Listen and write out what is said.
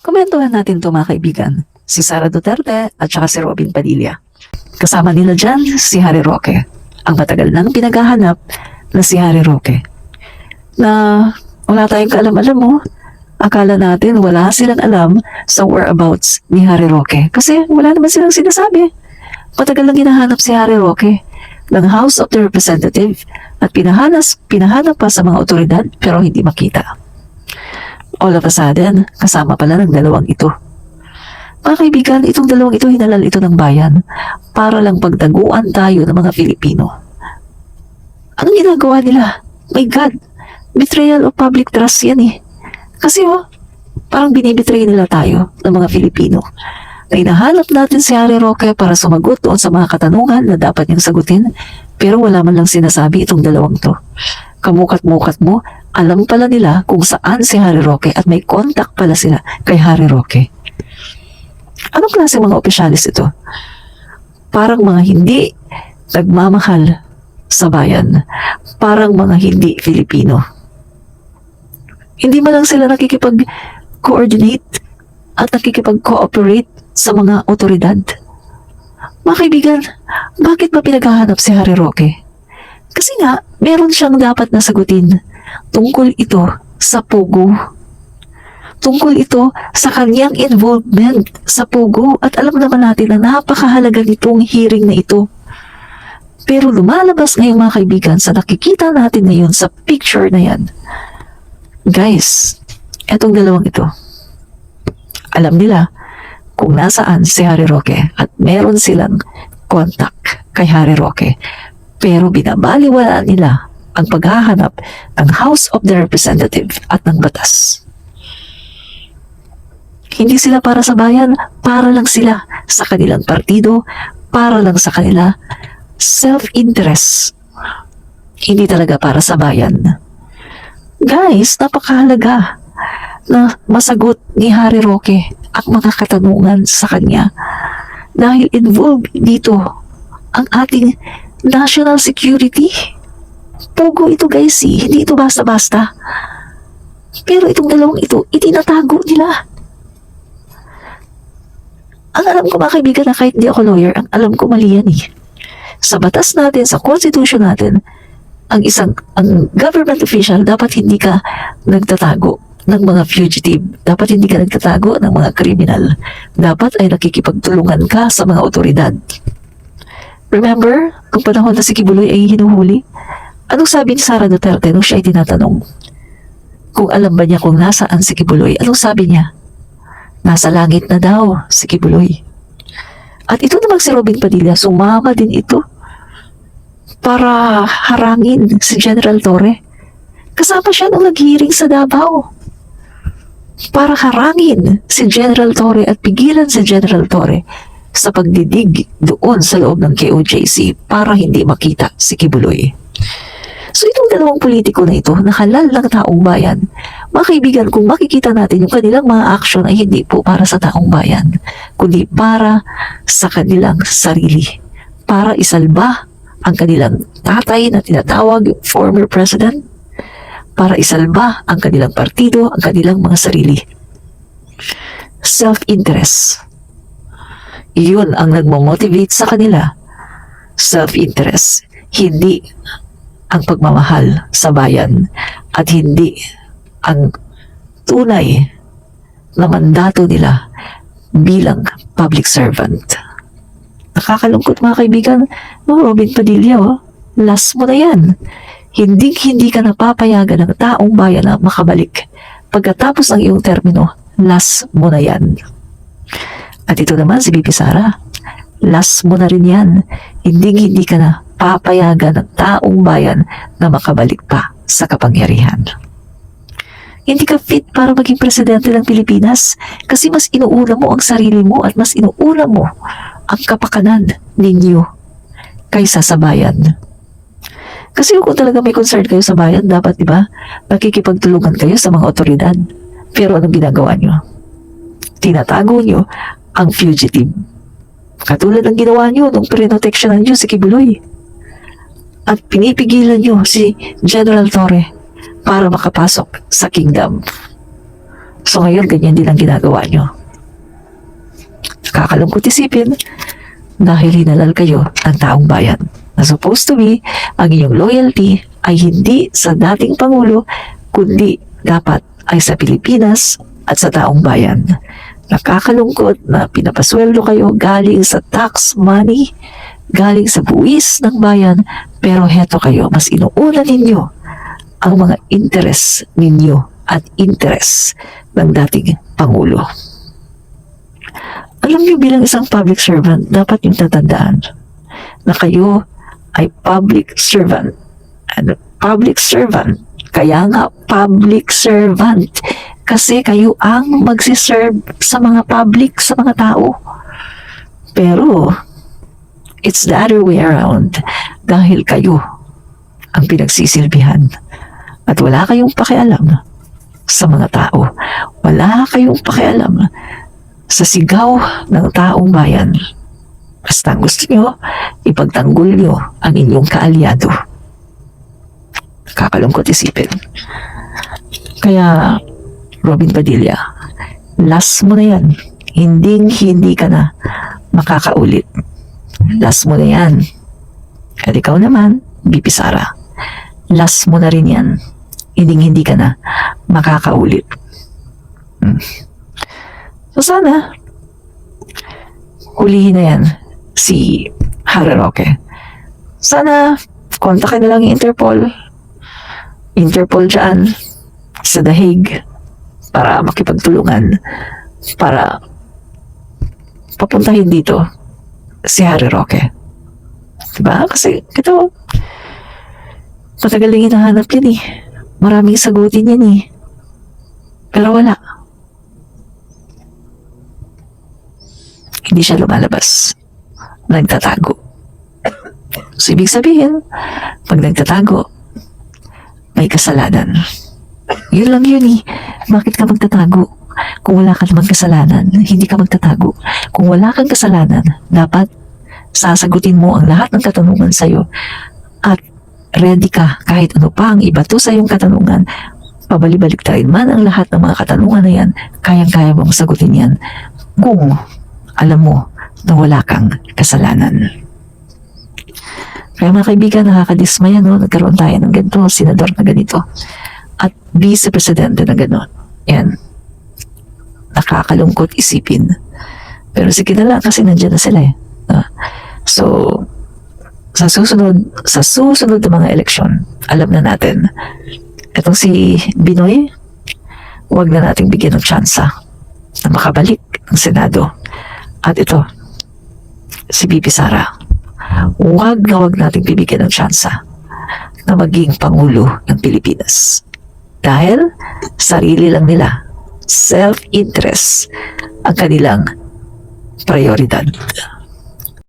Komentuhan natin ito mga kaibigan, si Sara Duterte at saka si Robin Padilla. Kasama nila dyan si Harry Roque, ang matagal nang pinaghahanap na si Harry Roque. Na wala tayong kaalam-alam mo, akala natin wala silang alam sa whereabouts ni Harry Roque kasi wala naman silang sinasabi. Matagal lang hinahanap si Harry Roque ng House of the Representative at pinahanap pa sa mga otoridad pero hindi makita. All of a sudden, kasama pala ng dalawang ito. Mga kaibigan, itong dalawang ito hinalal ito ng bayan para lang pagtaguan tayo ng mga Filipino. Anong ginagawa nila? My God, betrayal of public trust yan eh. Kasi parang binibetray nila tayo ng mga Filipino. Na hinahanap natin si Harry Roque para sumagot doon sa mga katanungan na dapat niyang sagutin, pero wala man lang sinasabi itong dalawang to. Kamukat-mukat mo, alam pala nila kung saan si Harry Roque at may contact pala sila kay Harry Roque. Anong klase mga opisyalis ito? Parang mga hindi nagmamahal sa bayan. Parang mga hindi Filipino. Hindi man lang sila nakikipag-coordinate at nakikipag-cooperate sa mga otoridad. Mga kaibigan, bakit ba pinaghahanap si Harry Roque? Kasi nga, meron siyang dapat na sagutin. Tungkol ito sa Pogo. Tungkol ito sa kanyang involvement sa Pogo at alam naman natin na napakahalaga nitong hearing na ito. Pero lumalabas ngayon mga kaibigan sa nakikita natin ngayon sa picture na yan. Guys, etong dalawang ito. Alam nila kung nasaan si Harry Roque at meron silang contact kay Harry Roque. Pero binabaliwala nila ang paghahanap ng House of the Representative at ng batas. Hindi sila para sa bayan, para lang sila sa kanilang partido, para lang sa kanila self-interest. Hindi talaga para sa bayan. Guys, napakahalaga na masagot ni Harry Roque ang mga katanungan sa kanya dahil involved dito ang ating national security. Pogo ito guys hindi ito basta-basta. Pero itong dalawang ito, itinatago nila. Ang alam ko mga kaibigan na kahit di ako lawyer, ang alam ko mali yan eh. Sa batas natin, sa constitution natin, ang government official, dapat hindi ka nagtatago ng mga fugitive. Dapat hindi ka nagtatago ng mga kriminal. Dapat ay nakikipagtulungan ka sa mga otoridad. Remember, kung panahon na si Kibuloy ay hinuhuli, anong sabi ni Sara Duterte nung siya ay tinatanong? Kung alam ba niya kung nasaan si Kibuloy, anong sabi niya? Nasa langit na daw si Kibuloy. At ito namang si Robin Padilla, sumama din ito para harangin si General Torre. Kasama siya nung nag-hearing sa Davao. Para harangin si General Torre at pigilan si General Torre sa pagdidig doon sa loob ng KOJC para hindi makita si Kibuloy. So itong dalawang politiko na ito, nakalal ng taong bayan. Mga kaibigan, kung makikita natin yung kanilang mga aksyon ay hindi po para sa taong bayan, kundi para sa kanilang sarili. Para isalba ang kanilang tatay na tinatawag yung former president, para isalba ang kanilang partido, ang kanilang mga sarili. Self-interest. Yun ang nagmo-motivate sa kanila. Self-interest. Hindi ang pagmamahal sa bayan at hindi ang tunay na mandato nila bilang public servant. Nakakalungkot mga kaibigan, Robin Padilla, last mo na yan. Hindi ka napapayagan ng taong bayan na makabalik. Pagkatapos ng iyong termino, last mo na yan. At ito naman si Bibi Sara, last mo na rin yan. Hindi ka na papayagan ng taong bayan na makabalik pa sa kapangyarihan. Hindi ka fit para maging presidente ng Pilipinas kasi mas inuuna mo ang sarili mo at mas inuuna mo ang kapakanan ninyo kaysa sa bayan. Kasi kung talaga may concern kayo sa bayan, dapat diba, nakikipagtulungan kayo sa mga otoridad. Pero anong ginagawa nyo? Tinatago nyo ang fugitive. Katulad ng ginawa nyo nung prinoteksyonan nyo si Kibuloy. At pinipigilan nyo si General Torre para makapasok sa kingdom. So ngayon, ganyan din ang ginagawa nyo. Kakalungkot isipin dahil hinalal kayo ng taong bayan na supposed to be ang inyong loyalty ay hindi sa dating Pangulo kundi dapat ay sa Pilipinas at sa taong bayan. Nakakalungkot na pinapasweldo kayo galing sa tax money, galing sa buwis ng bayan, pero heto kayo, mas inuuna ninyo ang mga interes ninyo at interes ng dating Pangulo. Alam niyo, bilang isang public servant, dapat yung tatandaan na kayo ay public servant. Ano, public servant. Kaya nga, public servant. Kasi kayo ang magsiserve sa mga public, sa mga tao. Pero, it's the other way around. Dahil kayo ang pinagsisilbihan. At wala kayong pakialam sa mga tao. Wala kayong pakialam sa sigaw ng taong bayan. Basta gusto nyo, ipagtanggol nyo ang inyong kaalyado. Kakalungkot isipin. Kaya, Robin Padilla, last mo na yan. Hindi ka na makakaulit. Last mo na yan. At ikaw naman, BP Sara, last mo na rin yan. Hindi ka na makakaulit. So sana, hulihin na yan si Harry Roque. Sana, kontakin na lang yung Interpol. Interpol dyan sa The Hague para makipagtulungan para papuntahin dito si Harry Roque. Diba? Kasi ito, matagal lang hinahanap yan eh. Maraming sagutin yan eh. Pero wala. Hindi siya lumalabas. Nagtatago. So, ibig sabihin, pag nagtatago, may kasalanan. Yun lang yun eh. Bakit ka magtatago? Kung wala ka naman kasalanan, hindi ka magtatago. Kung wala kang kasalanan, dapat sasagutin mo ang lahat ng katanungan sa'yo at ready ka kahit ano pa ang ibato sa iyong katanungan. Pabalik-balik tayo man ang lahat ng mga katanungan na yan, kayang-kaya mong sagutin yan kung alam mo na wala kang kasalanan. Kaya mga kaibigan, nakakadismaya, no? Nagkaroon tayo ng ganito, senador na ganito, at vice-presidente na gano'n. Yan. Nakakalungkot isipin. Pero sige na lang kasi nandiyan na sila eh. So, sa susunod na mga eleksyon, alam na natin, itong si Binoy, huwag na nating bigyan ng tsansa na makabalik ng Senado. At ito, si BP Sara, huwag nating bibigyan ng tsansa na maging Pangulo ng Pilipinas. Dahil sarili lang nila, self-interest ang kanilang prioridad.